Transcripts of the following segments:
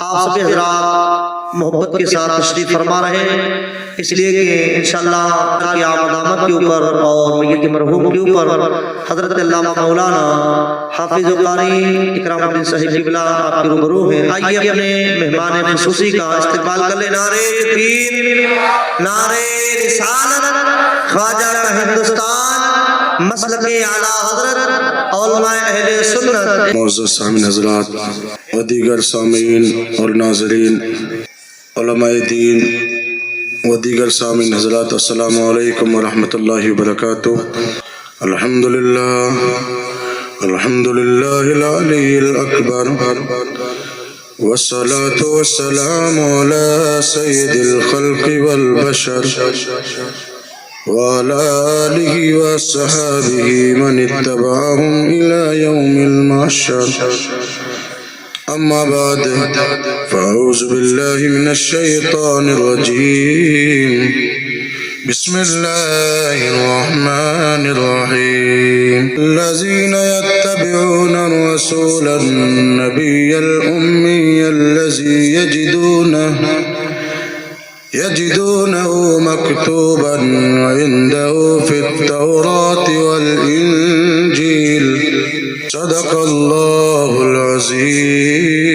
آپ سبھی حضرات محبت کے ساتھ تشریف فرما رہے ہیں، اس لیے کہ انشاءاللہ کی آمد آمد کے اوپر اور میت مرحوم کے اوپر حضرت علامہ مولانا حافظ و قاری اکرام الدین صاحب قبلہ آپ کے روبرو ہیں۔ آئیے اپنے مہمان خصوصی کا استقبال کر لیں۔ نعرہ تکبیر، نعرہ رسالت، خواجہ کا ہندوستان، مسلک اعلیٰ حضرت علماء اہل سنت۔ معزز سامعین حضرات و دیگر سامعین اور ناظرین، علماء دین و دیگر سامعین حضرات، السلام علیکم ورحمۃ اللہ وبرکاتہ۔ الحمدللہ العلی الاکبر والصلاة والسلام علی سید الخلق والبشر وعلى آله وصحابه من اتبعهم إلى يوم المحشر، أما بعد فأعوذ بالله من الشيطان الرجيم، بسم الله الرحمن الرحيم، الذين يتبعون الرسول النبي الأمي الذي يجدونه مكتوبا عنده في التوراة والإنجيل، صدق الله العظيم۔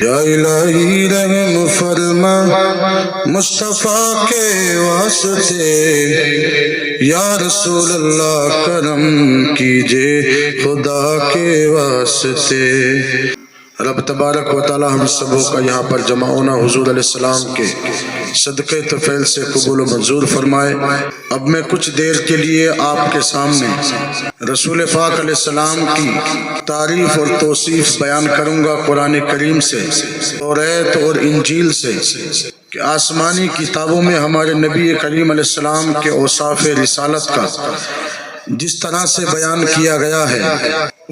یا الہی رحم فرما مصطفیٰ کے واسطے، یا رسول اللہ کرم کیجے خدا کے واسطے۔ رب تبارک و تعالی ہم سبوں کا یہاں پر جمع ہونا حضور علیہ السلام کے صدقے طفیل سے قبول و منظور فرمائے۔ اب میں کچھ دیر کے لیے آپ کے سامنے رسول پاک علیہ السلام کی تعریف اور توصیف بیان کروں گا قرآن کریم سے، توریت اور انجیل سے، کہ آسمانی کتابوں میں ہمارے نبی کریم علیہ السلام کے اوصاف رسالت کا جس طرح سے بیان کیا گیا ہے،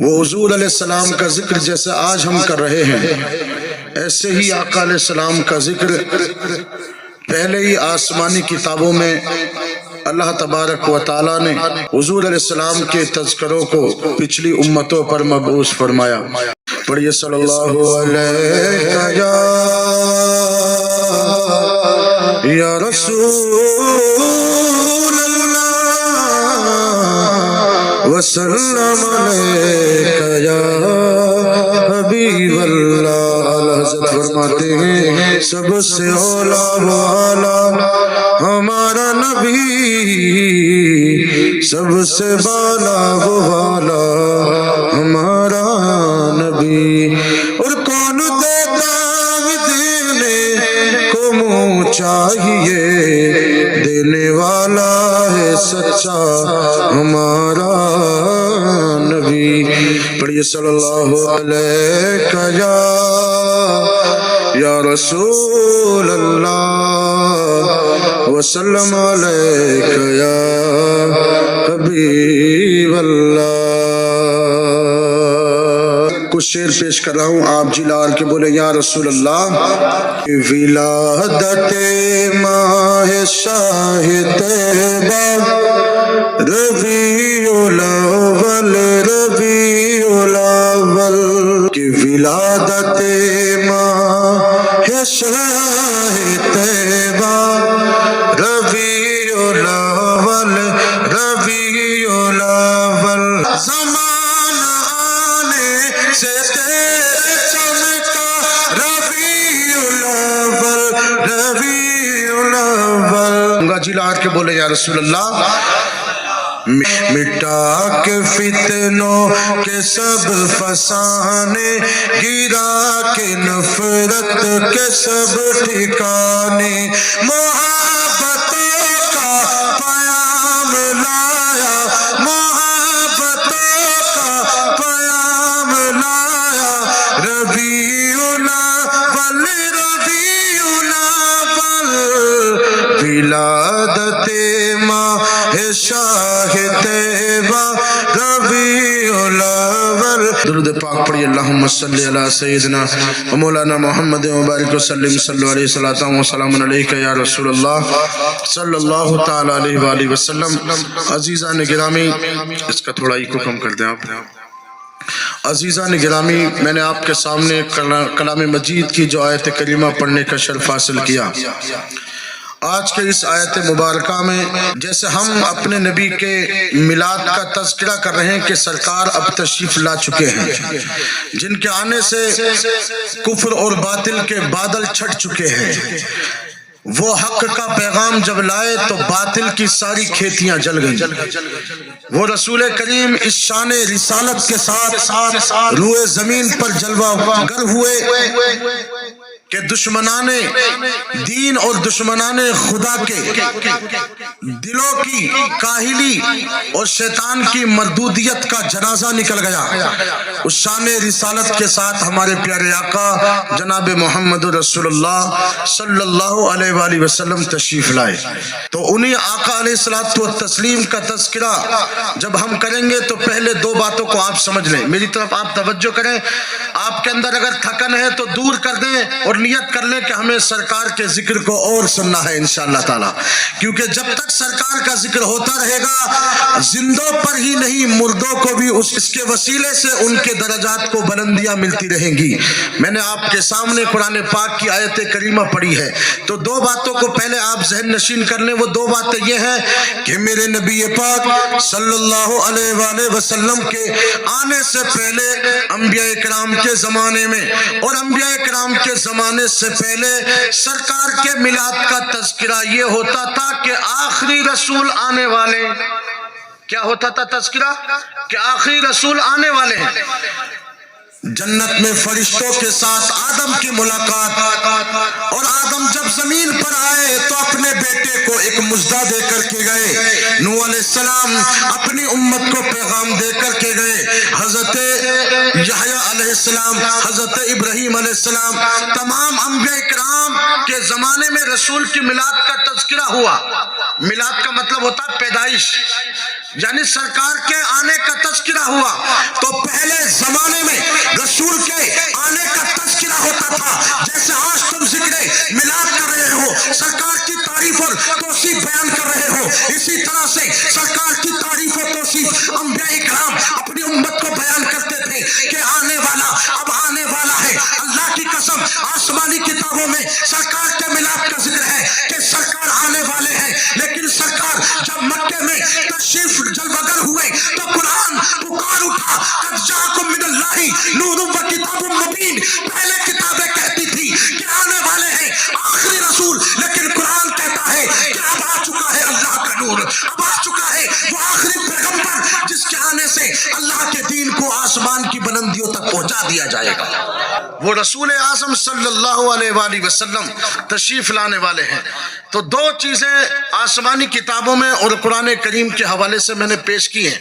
وہ حضور علیہ السلام کا ذکر جیسے آج ہم کر رہے ہیں، ایسے ہی آقا علیہ السلام کا ذکر پہلے ہی آسمانی کتابوں میں اللہ تبارک و تعالیٰ نے حضور علیہ السلام کے تذکروں کو پچھلی امتوں پر مبعوث فرمایا۔ پڑھیے صلی اللہ علیہ یا رسول وسلم علیکہ یا حبیب اللہ۔ حضرت فرماتے ہیں سب سے اولا والا ہمارا نبی، سب سے بالا والا ہمارا نبی، اور کون دیتا دینے کو منہ چاہیے، دینے والا ہے سچا ہمارا نبی۔ پڑھیے صلی اللہ علیہ یا رسول اللہ وسلم علیہ یا حبیب اللہ۔ کچھ شعر پیش کر رہا ہوں، آپ جی لال کے بولے یا رسول اللہ۔ ولادت ماہ شاہ طیبہ ربیع الاول، ربیع الاول کی ولادت ماہ شاہ طیبہ ربیع الاول، ربیع الاول، زمان آنے سے تیرے چمکا ربیع الاول، ربیع الاول۔ جی لار کے بولے یا رسول اللہ۔ مٹا کے فتنوں کے سب فسانے، گرا کے نفرت کے سب ٹھکانے، محبتوں کا پیام لایا، محبتوں کا پیام لایا، ربیع الاول، ربیع الاول، ولادت ماہ شاہ طیبہ ربیع الاول۔ درود پاک پڑھیے، اللہم صلی علی سیدنا و مولانا محمد مبارک وسلم، صلی علیہ وسلم وسلام علیکہ یا رسول اللہ صلی اللہ تعالی علیہ وآلہ وسلم۔ عزیزان گرامی، اس کا تھوڑا ایکو کم کر دیں آپ۔ عزیزان گرامی، میں نے آپ کے سامنے کلام مجید کی جو آیت کریمہ پڑھنے کا شرف حاصل کیا۔ آج کے اس آیت مبارکہ میں جیسے ہم اپنے نبی کے میلاد کا تذکرہ کر رہے ہیں کہ سرکار اب تشریف لا چکے ہیں، جن کے آنے سے کفر اور باطل کے بادل چھٹ چکے ہیں۔ وہ حق کا پیغام جب لائے تو باطل کی ساری کھیتیاں جل گئیں۔ وہ رسول کریم اس شان رسالت کے ساتھ روئے زمین پر جلوہ گر ہوئے کہ دشمنان دین اور دشمنان خدا کے دلوں کی کاہلی اور شیطان کی مردودیت کا جنازہ نکل گیا۔ اس شان رسالت کے ساتھ ہمارے پیارے آقا جناب محمد رسول اللہ صلی اللہ علیہ وآلہ وسلم تشریف لائے۔ تو انہی آقا علیہ الصلوۃ والتسلیم کا تذکرہ جب ہم کریں گے تو پہلے دو باتوں کو آپ سمجھ لیں، میری طرف آپ توجہ کریں۔ آپ کے اندر اگر تھکن ہے تو دور کر دیں اور نیت کر لیں کہ ہمیں سرکار کے ذکر کو اور سننا ہے انشاءاللہ تعالی، کیونکہ جب تک سرکار کا ذکر ہوتا رہے گا، زندوں پر ہی نہیں مردوں کو بھی اس کے وسیلے سے ان کے درجات کو بلندیاں ملتی رہیں گی۔ میں نے آپ کے سامنے قرآن پاک کی آیت کریمہ پڑھی ہے، تو دو باتوں کو پہلے آپ ذہن نشین کر لیں۔ وہ دو باتیں یہ ہیں کہ میرے نبی پاک صلی اللہ علیہ وآلہ وسلم کے آنے سے پہلے انبیاء کرام کے زمانے میں اور انبیاء کرام کے زمانے سے پہلے سرکار کے میلاد کا تذکرہ یہ ہوتا تھا کہ آخری رسول آنے والے، کیا ہوتا تھا تذکرہ؟ کہ آخری رسول آنے والے ہیں۔ جنت میں فرشتوں کے ساتھ آدم کی ملاقات، اور آدم جب زمین پر آئے تو اپنے بیٹے کو ایک مژدہ دے کر کے گئے۔ نوح علیہ السلام اپنی امت کو پیغام دے کر کے گئے۔ حضرت یحییٰ علیہ السلام، حضرت ابراہیم علیہ السلام، تمام انبیاء کرام کے زمانے میں رسول کی میلاد کا تذکرہ ہوا۔ میلاد کا مطلب ہوتا ہے پیدائش، یعنی سرکار کے آنے کا تذکرہ ہوا۔ تو پہلے زمانے میں رسول کے آنے کا تذکرہ ہوتا تھا، جیسے آج تم ذکر میلاد کر رہے ہو، سرکار کی تعریف اور توصیف بیان کر رہے ہو، اسی طرح سے سرکار کی تعریف اور توصیف انبیاء کرام اپنی امت کو بیان کرتے تھے کہ آنے والا اب آنے والا ہے۔ اللہ کی قسم آسمانی کتابوں میں سرکار کے میلاد کا ذکر ہے کہ سرکار آنے والے ہیں، لیکن سرکار جب مکے میں تشریف جلوگر ہوئے تو قرآن پکار اٹھا، قد جاءکم من اللہ نور و کتاب مبین۔ پہلے کتابیں کہتی تھی کہ آنے والے ہیں آخری رسول، لیکن قرآن کہتا ہے کہ اب آ چکا ہے اللہ کا نور، اب آ چکا ہے وہ آخری پیغمبر جس کے آنے سے اللہ کے دین کو آسمان کی بلندیوں تک پہنچا دیا جائے گا۔ وہ رسول اعظم صلی اللہ علیہ وآلہ وسلم تشریف لانے والے ہیں۔ تو دو چیزیں آسمانی کتابوں میں اور قرآن کریم کے حوالے سے میں نے پیش کی ہیں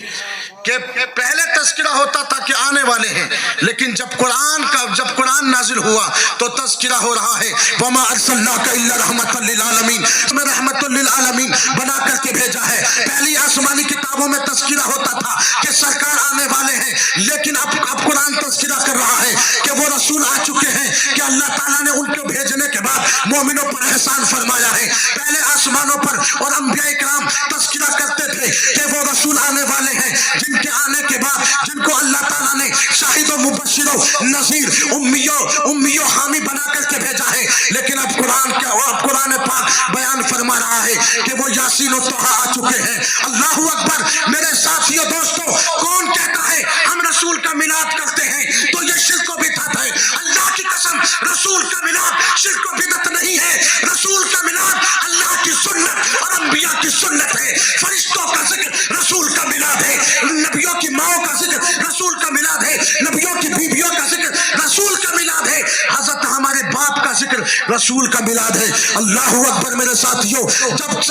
کہ پہلے تذکرہ ہوتا تھا کہ آنے والے ہیں، لیکن جب قرآن نازل ہوا تو تذکرہ ہو رہا ہے وَمَا أَرْسَلْنَاكَ إِلَّا رَحْمَةً لِّلْعَالَمِينَ، میں رحمت للعالمین بنا کر کے بھیجا ہے۔ پہلی آسمانی کتابوں میں تذکرہ ہوتا تھا کہ سرکار آنے والے ہیں، لیکن اب قرآن تذکرہ کر رہا ہے کہ وہ رسول آ چکے ہیں، کہ اللہ تعالیٰ نے ان کو بھیجنے کے بعد مومنوں پر احسان فرمایا ہے۔ پہلے آسمانوں پر اور انبیاء کرام تذکرہ کرتے تھے کہ وہ رسول آنے والے ہیں، جن کے آنے کے بعد جن کو اللہ تعالیٰ نے شاہد و مبشر و نذیر امی و حامی بنا کر کے بھیجا ہے۔ لیکن اب قرآن پاک بیان فرما رہا ہے کہ وہ یاسین و طٰہٰ آ چکے ہیں۔ اللہ اکبر میرے ساتھیو دوستو، کون کہتا ہے ہم رسول کا میلاد کرتے ہیں تو یہ شرک و بدعت ہے؟ اللہ کی قسم رسول کا میلاد شرک و بدعت نہیں ہے۔ رسول کا میلاد اللہ کی سنت اور انبیاء کی سنت ہے۔ فرشتوں کا ذکر رسول کا میلاد ہے، نبیوں کی ماؤں کا ذکر رسول کا میلاد ہے، نبیوں کی بیویوں کا ذکر رسول کا میلاد ہے، حضرت ہمارے باپ کا ذکر رسول کا میلاد ہے۔ اللہ اکبر میرے ساتھیو، جب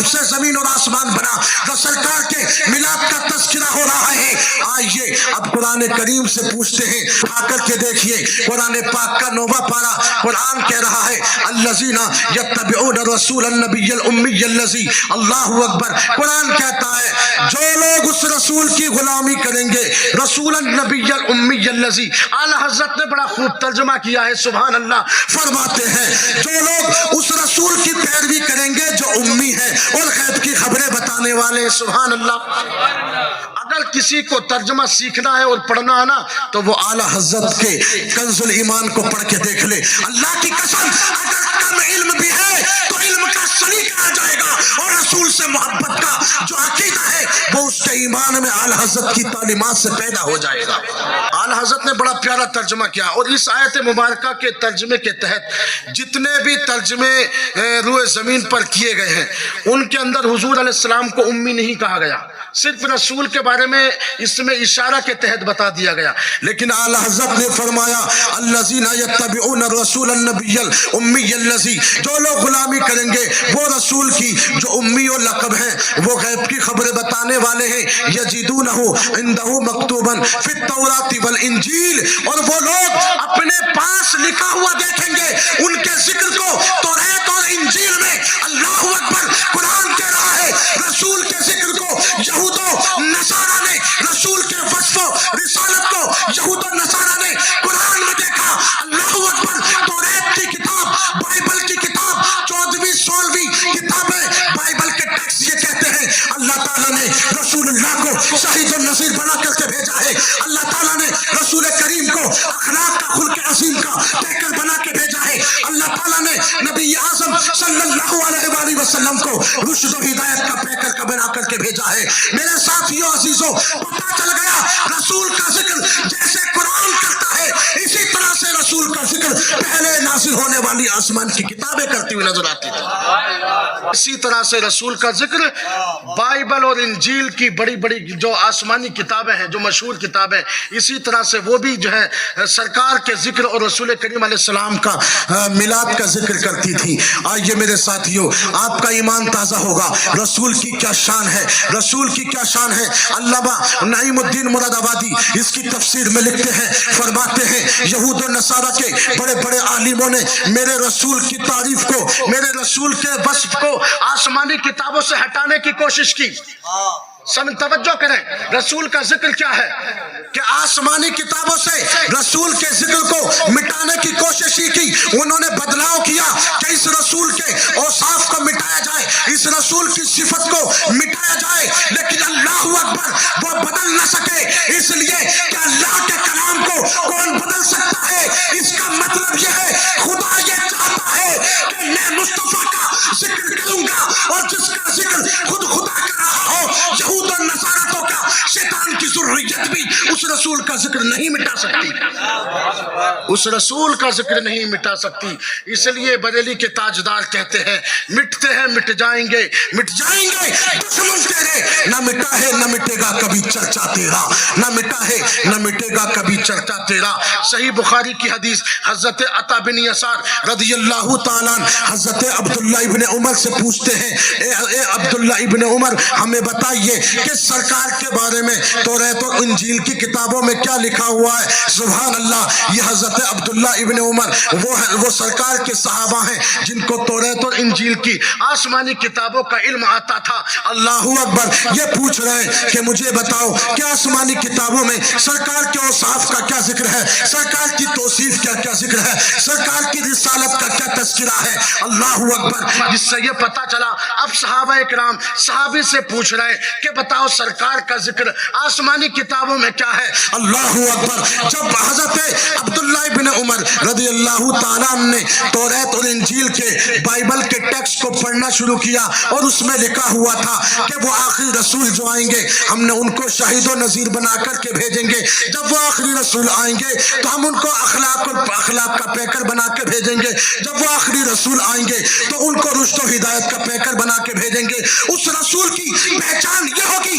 سے زمین اور آسمان بنا تو سرکار کے میلاد کا تذکرہ ہو رہا ہے۔ آئیے اب قرآن کریم سے پوچھتے ہیں، آ کر کے دیکھیے قرآن پاک کا 9واں پارہ، قرآن کہہ رہا ہے الذین یتبعون الرسول النبی الامی الذی، اللہ اکبر قرآن کہتا ہے جو لوگ اس رسول کی غلامی کریں گے، رسول النبی الامی الذی، اعلی حضرت نے بڑا خوب ترجمہ کیا ہے، سبحان اللہ، فرماتے ہیں جو لوگ اس رسول کی پیروی کریں گے جو امی ہے اور غیب کی خبریں بتانے والے، سبحان اللہ۔ اگر کسی کو ترجمہ سیکھنا ہے اور پڑھنا ہے نا تو وہ اعلیٰ حضرت کے کنز الایمان کو پڑھ کے دیکھ لے. اللہ کی قسم اگر کم علم بھی ہے تو علم کا سلیقہ آ جائے گا اور رسول سے محبت کا جو عقیدہ ہے وہ اس کے ایمان میں اعلیٰ حضرت کی تعلیمات سے پیدا ہو جائے گا. اعلیٰ حضرت نے بڑا پیارا ترجمہ کیا اور اس آیت مبارکہ کے ترجمے کے تحت جتنے بھی ترجمے روئے زمین پر کیے گئے ہیں ان کے اندر حضور علیہ السلام کو امی نہیں کہا گیا, صرف رسول کے بارے میں اس میں اشارہ کے تحت بتا دیا گیا. لیکن اعلیٰ حضرت نے فرمایا الذین یتبعون الرسول النبی الامی الذی, جو لوگ غلامی کریں گے وہ رسول کی جو امی و لقب ہے, وہ غیب کی خبریں بتانے والے ہیں, یجدونہ عندہ مکتوبا فی التوراۃ والانجیل, اور وہ لوگ اپنے پاس لکھا ہوا دیکھیں گے ان کے ذکر کو توریت اور انجیل میں. اللہ اکبر. قرآن کہہ رہا ہے رسول کے ذکر کو یہود و نصارہ نے, رسول کے وصف و رسالت کو یہود و نصارہ نے قرآن میں دیکھا. اللہ اکبر. توریت کی کتاب, بائبل کی کتاب, 14ویں 16ویں کتابیں بائبل کے ٹیکسٹ یہ کہتے ہیں اللہ تعالیٰ نے رسول اللہ کو شاہد و نذیر بنا کر کے بھیجا ہے. اللہ تعالیٰ نے رسول کریم کو اخلاق کا خلق عظیم کا پیکر بنا کے بھیجا ہے. اللہ تعالیٰ نے نبی اعظم صلی اللہ علیہ وآلہ وسلم کو رشد و ہدایت کا پیکر کا بنا کر کے بھیجا ہے. میرے ساتھیوں عزیزوں, پتہ چل گیا رسول کا ذکر جیسے قرآن کرتا ہے اسی طرح سے رسول کا ذکر پہلے نازل ہونے والی آسمان کی کتابیں کرتی ہوئی نظر آتی تھی. اسی طرح سے رسول کا ذکر بائبل اور انجیل کی بڑی بڑی جو آسمانی کتابیں ہیں, جو مشہور کتابیں, اسی طرح سے وہ بھی جو ہے سرکار کے ذکر اور رسول کریم علیہ السلام کا میلاد کا ذکر کرتی تھی. آئیے میرے ساتھیوں, آپ کا ایمان تازہ ہوگا. رسول کی کیا شان ہے, رسول کی کیا شان ہے. علامہ نعیم الدین مراد آبادی اس کی تفسیر میں لکھتے ہیں, فرماتے ہیں یہود و نصارہ کے بڑے بڑے عالموں نے میرے رسول کی تعریف کو, میرے رسول کے وصف کو آسمانی کتابوں سے ہٹانے کی کوشش کی. توجہ کریں, رسول کا ذکر کیا ہے کہ آسمانی کتابوں سے رسول کے ذکر کو مٹانے کی کوشش کی. انہوں نے بدلاؤ کیا کہ اس رسول کے اوصاف کو مٹایا جائے, اس رسول کی صفت کو مٹایا جائے, لیکن اللہ اکبر وہ بدل نہ سکے, اس لیے کہ اللہ کے کلام کو کون بدل سکتا ہے. اس کا مطلب یہ ہے خدا یہ چاہتا ہے کہ میں مصطفیٰ کا ذکر کروں گا, اور جس کا ذکر خود خدا کر رہا ہو, یہود و نصارہ تو کیا شیطان کی ذریت بھی اس رسول کا ذکر نہیں مٹا سکتی, اس رسول کا ذکر نہیں مٹا سکتی. اس لیے بریلی کے تاجدار کہتے ہیں مٹتے ہیں مٹ جائیں گے, مٹ جائیں گے دشمن تیرے, نہ مٹا ہے نہ مٹے گا کبھی چرچا تیرا, نہ مٹا ہے نہ مٹے گا کبھی چرچا تیرا. صحیح بخاری کی حدیث, حضرت عطا بن یسار رضی اللہ تعالیٰ حضرت عبداللہ ابن عمر سے پوچھتے ہیں, اے عبداللہ ابن عمر ہمیں بتائیے کہ سرکار کے بارے میں توریت اور انجیل کی کتابوں میں کیا لکھا ہوا ہے. سبحان اللہ, یہ حضرت عبداللہ ابن عمر وہ سرکار کے صحابہ ہیں جن کو توریت اور انجیل کی آسمانی کتابوں کا علم آتا تھا. اللہ اکبر. یہ پوچھ رہے ہیں کہ مجھے بتاؤ کہ آسمانی کتابوں میں سرکار کے اوصاف کا کیا ذکر ہے, سرکار کی توصیف کا کیا ذکر ہے, سرکار کی رسالت کا کیا تذکرہ ہے. اللہ اکبر. جس سے یہ پتا چلا اب صحابہ اکرام صحابی سے پوچھ رہے ہیں کہ بتاؤ سرکار کا ذکر آسمانی کتابوں میں کیا ہے. اللہ اکبر. جب حضرت عبداللہ ابن عمر رضی اللہ تعالیٰ نے توریت اور انجیل کے بائبل کے ٹیکسٹ کو پڑھنا شروع کیا اور اس میں لکھا ہوا تھا کہ وہ آخری رسول جو آئیں گے ہم نے ان کو شاہد و نذیر بنا کر کے بھیجیں گے, جب وہ آخری رسول آئیں گے تو ہم ان کو اخلاق کا پیکر بنا کے بھیجیں گے, جب وہ آخری رسول آئیں گے تو ان کو رشد و ہدایت کا پیکر بنا کے بھیجیں گے. اس رسول کی پہچان یہ ہوگی,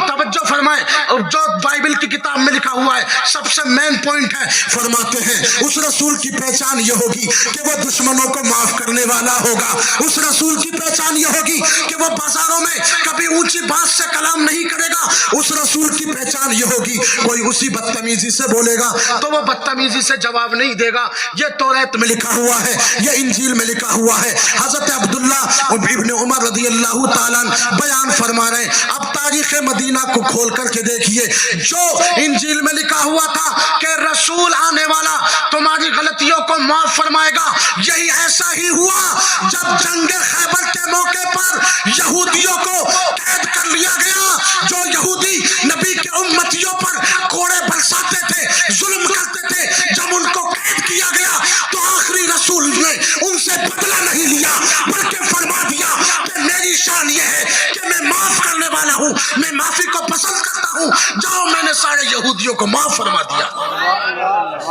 توجہ فرمائیں, جو بائبل کی کتاب میں لکھا ہوا ہے سب سے مین پوائنٹ ہے, فرماتے ہیں اس رسول کی پہچان یہ ہوگی کہ وہ دشمنوں کو معاف کرنے والا ہوگا. اس رسول کی پہچان یہ ہوگی کہ وہ بازاروں میں کبھی اونچی بات سے کلام نہیں کرے گا. اس رسول کی پہچان یہ ہوگی کوئی اسی بدتمیزی سے بولے گا تو وہ بدتمیزی سے جواب نہیں دے گا. یہ توریت میں لکھا ہوا ہے, یہ انجیل میں لکھا ہوا ہے. حضرت عبداللہ ابن عمر رضی اللہ تعالیٰ بیان فرما رہے ہیں. اب تاریخ مدینہ کو کھول کر کے دیکھیے, جو انجیل میں لکھا ہوا تھا کہ رسول آنے والا تمہاری غلطیوں کو معاف فرمائے گا. یہی ایسا ہی ہوا جب جنگ خیبر کے موقع پر یہودیوں کو قید کر لیا گیا. جو یہودی نبی کے امتیوں پر کوڑے برساتے تھے, ظلم کرتے تھے, جب ان کو قید کیا گیا تو آخری رسول نے ان سے بدلہ نہیں لیا بلکہ فرما دیا کہ میری شان یہ ہے کہ میں معاف کرنے والا ہوں, میں معافی کو پسند کرتا ہوں. جاؤ, میں نے سارے یہودیوں کو معاف فرما دیا.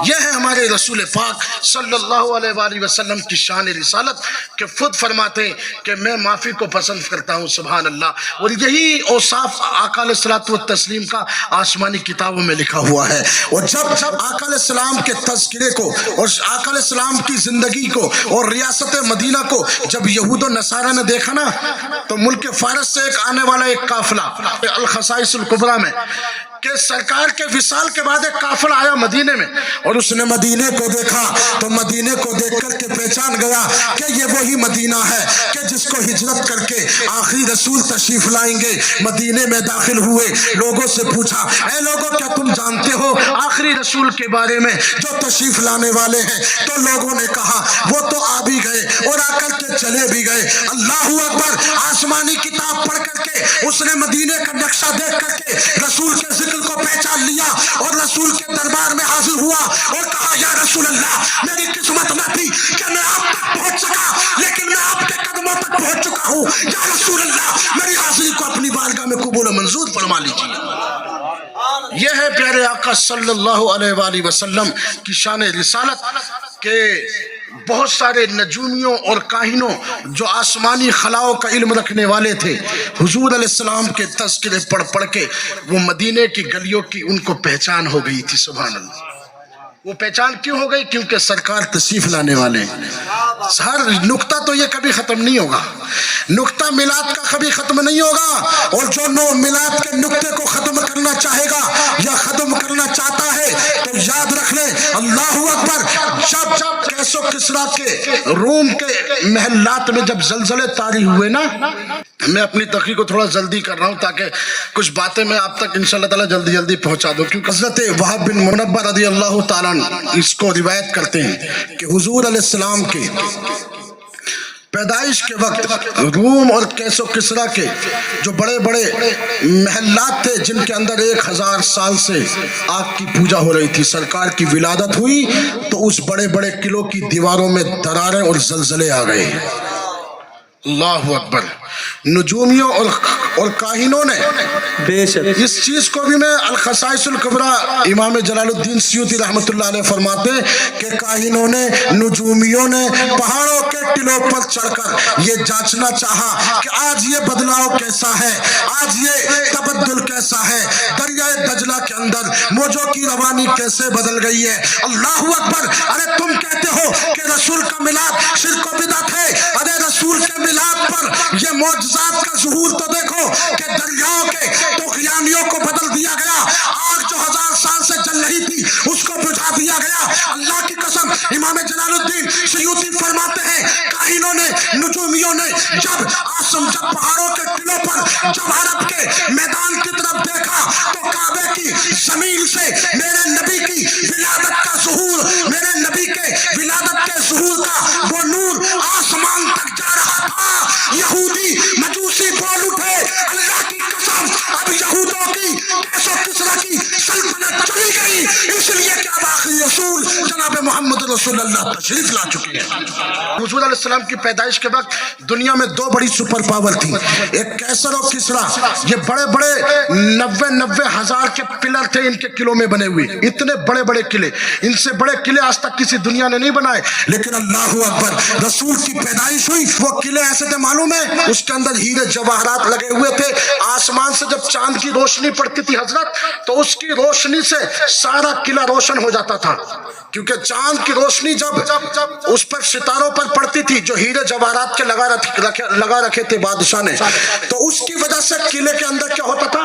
یہ ہے ہمارے رسول پاک صلی اللہ علیہ وآلہ وسلم کی شان رسالت کہ خود فرماتے ہیں کہ میں معافی کو پسند کرتا ہوں. سبحان اللہ. اور یہی اوصاف آقا علیہ الصلوۃ والتسلیم کا آسمانی کتابوں میں لکھا ہوا ہے. اور جب آقا علیہ السلام کے تذکرے کو اور آقا علیہ السلام کی زندگی کو اور ریاست مدینہ کو جب یہود و نصارہ نے دیکھا نا, تو ملک فارس سے ایک آنے والا ایک قافلہ الخصائص الکبریٰ میں کہ سرکار کے وصال کے بعد ایک قافلہ آیا مدینے میں, اور اس نے مدینے کو دیکھا تو مدینے کو دیکھ کر کے پہچان گیا کہ یہ وہی مدینہ ہے کہ جس کو ہجرت کر کے آخری رسول تشریف لائیں گے. مدینے میں داخل ہوئے, لوگوں سے پوچھا, اے لوگوں کیا تم جانتے ہو آخری رسول کے بارے میں جو تشریف لانے والے ہیں؟ تو لوگوں نے کہا وہ تو آ بھی گئے اور آ کر کے چلے بھی گئے. اللہ اکبر. آسمانی کتاب پڑھ کر کے اس نے مدینے کا نقشہ دیکھ کر کے رسول کے ذکر کو پہچان لیا اور رسول کے دربار میں حاضر ہوا اور کہا, یا رسول اللہ, میری قسمت نہ تھی کہ میں آپ تک پہنچ سکا, لیکن میں آپ کے قدموں تک پہنچ چکا ہوں. یا رسول اللہ, میری حاضری کو اپنی بارگاہ میں قبول و منظور فرما لیجیے. یہ ہے پیارے آقا صلی اللہ علیہ وآلہ وسلم کی شان رسالت کہ بہت سارے نجومیوں اور کاہنوں جو آسمانی خلاؤں کا علم رکھنے والے تھے, حضور علیہ السلام کے تذکرے پڑھ پڑھ کے وہ مدینے کی گلیوں کی ان کو پہچان ہو گئی تھی. سبحان اللہ. وہ پہچان کیوں ہو گئی؟ کیونکہ سرکار تشریف لانے والے ہیں. ہر نقطہ تو یہ کبھی ختم نہیں ہوگا, نقطہ میلاد کا کبھی ختم نہیں ہوگا, اور جو میلاد کے نقطے کو ختم کرنا چاہے گا یا ختم کرنا چاہتا ہے تو یاد رکھ لے, اللہ اکبر. جب کیس و کسریٰ کے روم کے محلات میں جب زلزلے طاری ہوئے نا, میں اپنی تقریر کو تھوڑا جلدی کر رہا ہوں تاکہ کچھ باتیں میں آپ تک انشاءاللہ تعالی جلدی جلدی پہنچا دوں, کیونکہ حضرت وہب بن منبہ رضی اللہ تعالیٰ اس کو روایت کرتے ہیں کہ حضور علیہ السلام کے پیدائش کے وقت روم اور کیس و کسریٰ کے جو بڑے بڑے محلات تھے جن کے اندر 1000 سال سے آگ کی پوجا ہو رہی تھی, سرکار کی ولادت ہوئی تو اس بڑے بڑے قلعوں کی دیواروں میں دراریں اور زلزلے آ گئے. اللہ اکبر. نجومیوں اور کاہنوں نے بے شک اس چیز کو بھی, میں الخصائص الکبریٰ امام جلال الدین سیوطی رحمۃ اللہ علیہ فرماتے کہ کاہنوں نے, نجومیوں نے پہاڑوں کے ٹلوں پر چڑھ کر یہ جانچنا چاہا کہ آج یہ بدلاؤ کیسا ہے, آج یہ تبدل کیسا ہے, دریائے دجلہ کے اندر موجوں کی روانی کیسے بدل گئی ہے. اللہ اکبر. ارے تم کہتے ہو کہ رسول کا میلاد شرک و بدعت ہے, ارے رسول کے میلاد پر یہ معجزات کا ظہور تو دیکھو کہ دریاؤں کے طغیانیوں کو بدل دیا گیا, آگ جو 1000 سال سے جل رہی تھی اس کو بجھا دیا گیا. اللہ کی قسم امام جلال الدین سیوطی فرماتے ہیں کاہنوں نے, نجومیوں نے جب پہاڑوں کے ٹلوں پر جب عرب کے میدان کی طرف دیکھا تو کعبے کی زمین سے میرے نبی کی ولادت کا ظہور, میرے نبی کے ولادت کے ظہور کا وہ نور آسمان تک جا رہا تھا. یہودی مجوسی بول اٹھے, اللہ کی قسم اب یہودوں کی کیس و کسریٰ کی سلطنت چلی گئی, اس لیے کہ اب آخری رسول جناب محمد رسول اللہ تشریف لا چکے ہیں. حضور علیہ السلام کی پیدائش کے وقت دنیا میں 2 بڑی سپر پاور تھی, ایک کیسر اور کسریٰ. یہ بڑے بڑے 90 ہزار کے پلر تھے ان کے قلعوں میں بنے ہوئے, اتنے بڑے بڑے قلعے, ان سے بڑے قلعے آج تک کسی دنیا نے نہیں بنائے. لیکن اللہ اکبر, رسول کی پیدائش ہوئی, وہ قلعے ایسے تھے معلوم ہے, اس کے اندر ہیرے جواہرات لگے ہوئے تھے. آسمان سے جب چاند کی روشنی پڑتی تھی حضرت, تو اس کی روشنی سے سارا قلعہ روشن ہو جاتا تھا, کیونکہ چاند کی روشنی جب اس پر ستاروں پر پڑتی تھی جو ہیرے جواہرات کے لگا رکھے تھے بادشاہ نے, تو اس کی وجہ سے قلعے کے اندر کیا ہوتا تھا,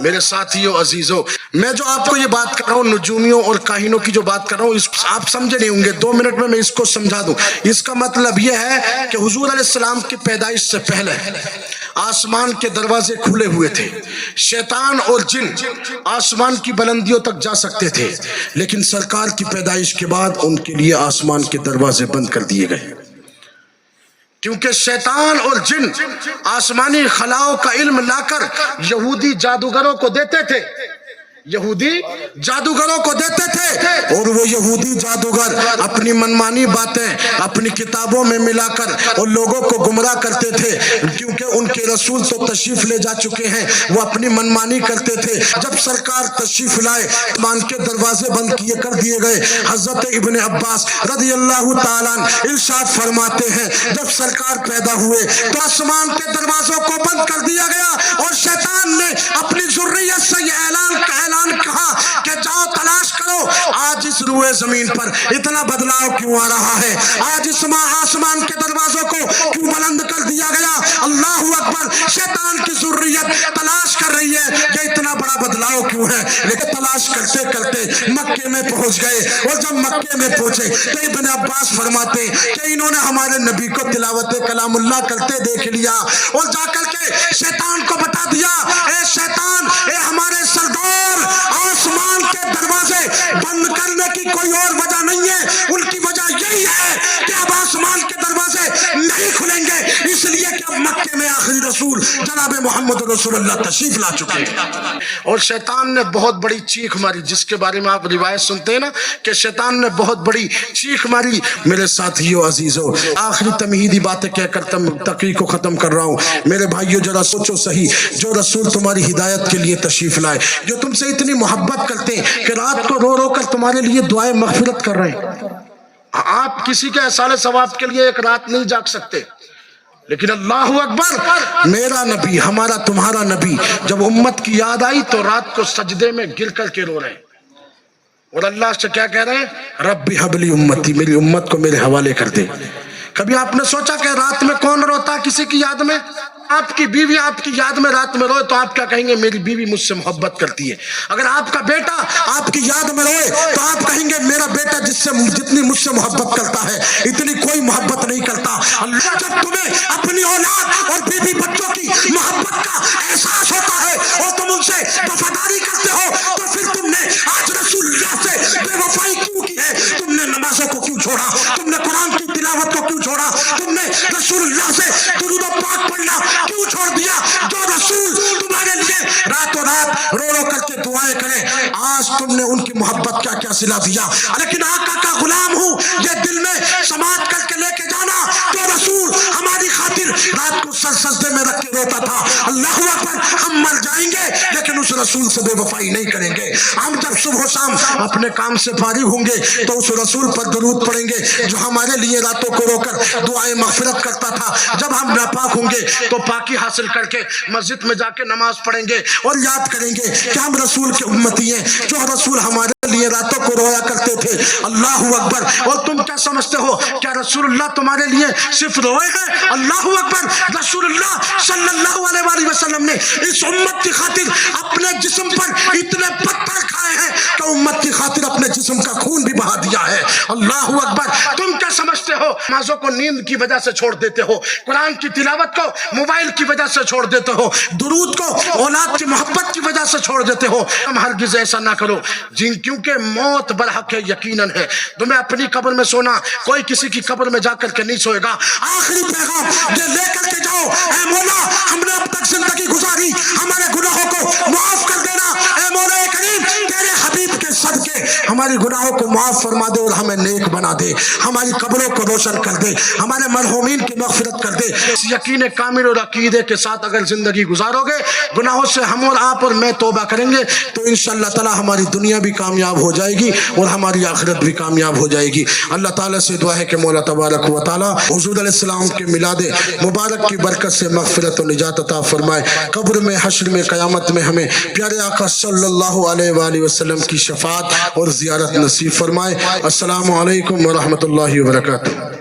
میرے ساتھیوں عزیزوں، میں جو آپ کو یہ بات کر رہا ہوں، نجومیوں اور کاہنوں کی جو بات کر رہا ہوں، اس آپ سمجھے نہیں ہوں گے، 2 منٹ میں اس کو سمجھا دوں۔ اس کا مطلب یہ ہے کہ حضور علیہ السلام کی پیدائش سے پہلے آسمان کے دروازے کھلے ہوئے تھے، شیطان اور جن آسمان کی بلندیوں تک جا سکتے تھے، لیکن سرکار کی پیدائش کے بعد ان کے لیے آسمان کے دروازے بند کر دیے گئے، کیونکہ شیطان اور جن آسمانی خلاؤں کا علم لا کر یہودی جادوگروں کو دیتے تھے، یہودی جادوگروں کو دیتے تھے، اور وہ یہودی جادوگر اپنی منمانی باتیں اپنی کتابوں میں ملا کر اور لوگوں کو گمراہ کرتے تھے، کیونکہ ان کے رسول تو تشریف لے جا چکے ہیں، وہ اپنی منمانی کرتے تھے۔ جب سرکار تشریف لائے، آسمان کے دروازے بند کیے کر دیے گئے۔ حضرت ابن عباس رضی اللہ تعالیٰ عنہ ارشاد فرماتے ہیں، جب سرکار پیدا ہوئے تو آسمان کے دروازوں کو بند کر دیا گیا، اور شیطان نے اپنی ذریت سے یہ اعلان کہا کہ جاؤ تلاش کرو، آج اس روئے زمین پر اتنا بدلاؤ کیوں آ رہا ہے، آج اس آسمان کے دروازوں کو کیوں بلند کر دیا گیا؟ اللہ اکبر، شیطان کی ذریت تلاش کر رہی ہے کہ اتنا بڑا بدلاؤ کیوں ہے، لیکن تلاش کرتے کرتے مکے میں پہنچ گئے، اور جب مکے میں پہنچے تو ابن عباس فرماتے کہ انہوں نے ہمارے نبی کو تلاوت کلام اللہ کرتے دیکھ لیا، اور جا کر کے شیطان کو بتا دیا، اے شیطان، اے ہمارے سردار، آسمان کے دروازے بند کرنے کی کوئی اور وجہ نہیں ہے، ان کی وجہ یہی ہے کہ اب آسمان کے دروازے نہیں کھلیں گے، اس لیے کہ اب مکے میں آخری رسول جناب محمد رسول اللہ تشریف لا چکے ہیں۔ اور شیطان نے بہت بڑی چیخ ماری، جس کے بارے میں آپ روایت سنتے ہیں نا کہ شیطان نے بہت بڑی چیخ ماری۔ میرے ساتھیوں عزیزوں، آخری تمہیدی باتیں کہہ کر تقریر کو ختم کر رہا ہوں۔ میرے بھائیوں، ذرا سوچو صحیح، جو رسول تمہاری ہدایت کے لیے تشریف لائے، جو تم سے اتنی محبت کرتے ہیں کہ رات کو رو رو کر تمہارے لیے دعائیں مغفرت کر رہے ہیں، آپ کسی کے احسان ثواب کے لیے ایک رات نہیں جاگ سکتے، لیکن اللہ اکبر، میرا نبی، ہمارا تمہارا نبی، جب امت کی یاد آئی تو رات کو سجدے میں گر کر کے رو رہے ہیں، اور اللہ سے کیا کہہ رہے ہیں؟ رب ہب لی امتی، میری امت کو میرے حوالے کر دے۔ کبھی آپ نے سوچا کہ رات میں کون روتا کسی کی یاد میں؟ آپ کی بیوی آپ کی یاد میں رات میں روئے تو آپ کیا کہیں گے؟ میری بیوی مجھ سے محبت کرتی ہے۔ اگر آپ کا بیٹا آپ کی یاد میں روئے تو آپ کہیں گے میرا بیٹا جتنی مجھ سے محبت کرتا ہے اتنی کوئی محبت نہیں کرتا۔ اللہ جب تمہیں اپنی اولاد اور بیوی بچوں کی محبت کا احساس ہوتا ہے اور تم ان سے وفاداری کرتے ہو، تو پھر تم نے آج رسول اللہ سے بے وفائی کیوں کی ہے؟ تم نے نمازوں کو کیوں چھوڑا؟ تم نے قرآن کی تلاوت کو کیوں چھوڑا؟ تم نے رسول اللہ سے درود و پاک پڑھنا کیوں چھوڑ دیا؟ جو رسول تمہارے لیے راتوں رات رو رو کر کے دعائیں کرے، آج تم نے ان کی محبت کیا کیا صلہ دیا؟ لیکن آقا کا غلام ہوں، یہ دل میں سماعت کر کے لے کے جانا، جو رسول ہماری خاطر رات کو سر سجدے میں رکھ کے روتا تھا، اللہ اکبر، ہم مر جائیں گے لیکن اس رسول سے بے وفائی نہیں کریں گے۔ ہم جب صبح و شام اپنے کام سے فارغ ہوں گے تو اس رسول پر درود پڑھیں گے جو ہمارے لیے راتوں کو رو کر دعائیں مغفرت کرتا تھا۔ جب ہم ناپاک ہوں گے تو پاکی حاصل کر کے مسجد میں جا کے نماز پڑھیں گے اور یاد کریں گے کہ ہم رسول کے امتی ہیں، جو رسول ہمارے لیے راتوں کو رویا کرتے تھے۔ اللہ اکبر۔ اور تم کیا سمجھتے ہو کیا رسول اللہ تمہارے لیے صرف روئے ہیں؟ اللہ اکبر، رسول اللہ صلی اللہ علیہ وآلہ وسلم نے اس امت کی خاطر اپنے جسم پر اتنے پتھر کھائے ہیں کہ امت کی خاطر اپنے جسم کا خون بھی بہا دیا ہے۔ اللہ اکبر۔ تم کیا سمجھتے ہو نمازوں کو نیند کی وجہ سے چھوڑ دیتے ہو، قرآن کی تلاوت کو موبائل کی وجہ سے چھوڑ دیتے ہو، درود کو اولاد کی محبت کی وجہ سے چھوڑ دیتے ہو؟ ہم ہرگز ایسا نہ کرو، کیونکہ موت برحق ہے، یقیناً ہے۔ تمہیں اپنی قبر میں سونا، کوئی کسی کی قبر میں جا کر کے نہیں سوئے گا۔ آخری پیغام یہ لے کر کے جاؤ، اے مولا ہم نے اب تک زندگی گزاری، ہمارے گناہوں کو معاف کر دینا، اے مولا کریم تیرے حبیب کے صدقے ہماری گناہوں کو معاف فرما دے اور ہمیں نیک بنا دے، ہماری قبروں کو روشن کر دے، ہمارے مرحومین کی مغفرت کر دے۔ اس یقین کامل اور عقیدے کے ساتھ اگر زندگی گزارو گے، گناہوں سے ہم اور آپ اور میں توبہ کریں گے تو انشاءاللہ تعالی ہماری دنیا بھی کامیاب ہو جائے گی اور ہماری آخرت بھی کامیاب ہو جائے گی۔ اللہ تعالیٰ سے دعا ہے کہ مولا تبارک و تعالیٰ حضور علیہ السلام کے میلاد مبارک کی برکت سے مغفرت و نجات عطا فرمائے، قبر میں، حشر میں، قیامت میں ہمیں پیارے آقا صلی اللہ علیہ وآلہ وسلم کی شفاعت اور زیارت نصیب فرمائے۔ السلام علیکم ورحمۃ اللہ وبرکاتہ۔